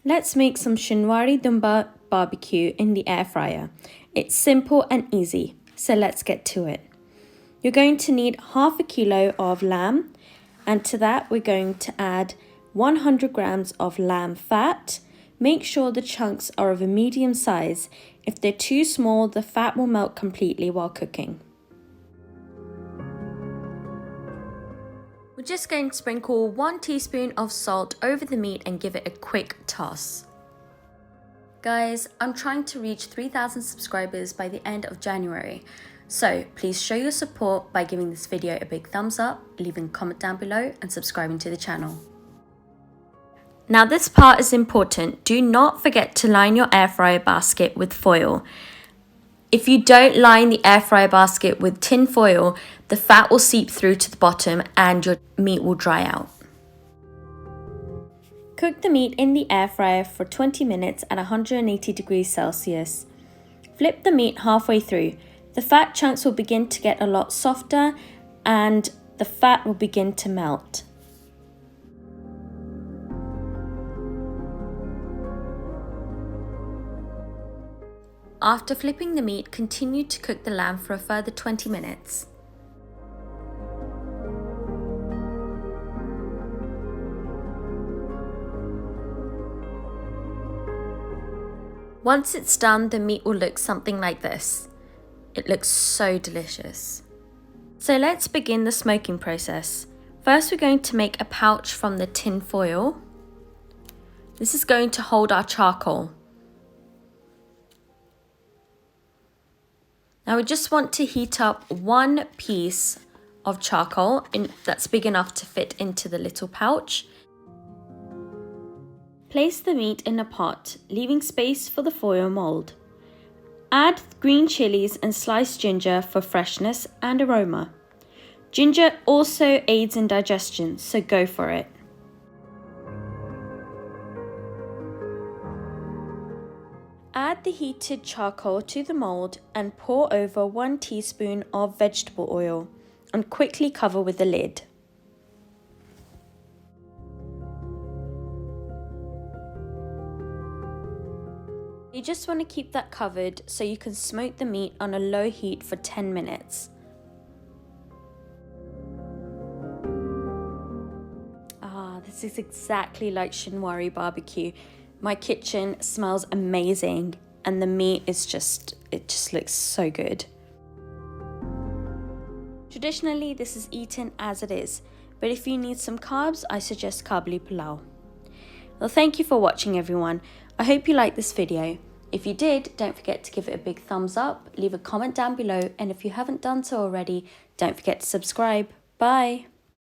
Let's make some Shinwari Dumba BBQ in the air fryer. It's simple and easy, so let's get to it. You're going to need half a kilo of lamb, and to that we're going to add 100 grams of lamb fat. Make sure the chunks are of a medium size. If they're too small, the fat will melt completely while cooking. We're just going to sprinkle 1 teaspoon of salt over the meat and give it a quick toss. Guys, I'm trying to reach 3,000 subscribers by the end of January. So please show your support by giving this video a big thumbs up, leaving a comment down below and subscribing to the channel. Now this part is important. Do not forget to line your air fryer basket with foil. If you don't line the air fryer basket with tin foil, the fat will seep through to the bottom and your meat will dry out. Cook the meat in the air fryer for 20 minutes at 180 degrees Celsius. Flip the meat halfway through. The fat chunks will begin to get a lot softer and the fat will begin to melt. After flipping the meat, continue to cook the lamb for a further 20 minutes. Once it's done, the meat will look something like this. It looks so delicious. So let's begin the smoking process. First, we're going to make a pouch from the tin foil. This is going to hold our charcoal. Now we just want to heat up 1 piece of charcoal that's big enough to fit into the little pouch. Place the meat in a pot, leaving space for the foil mold. Add green chilies and sliced ginger for freshness and aroma. Ginger also aids in digestion, so go for it. Add the heated charcoal to the mold and pour over 1 teaspoon of vegetable oil and quickly cover with the lid. You just want to keep that covered so you can smoke the meat on a low heat for 10 minutes. This is exactly like Shinwari barbecue. My kitchen smells amazing and the meat is it just looks so good. Traditionally, this is eaten as it is, but if you need some carbs, I suggest kabli pulao. Well, thank you for watching everyone. I hope you liked this video. If you did, don't forget to give it a big thumbs up, leave a comment down below, and if you haven't done so already, don't forget to subscribe. Bye!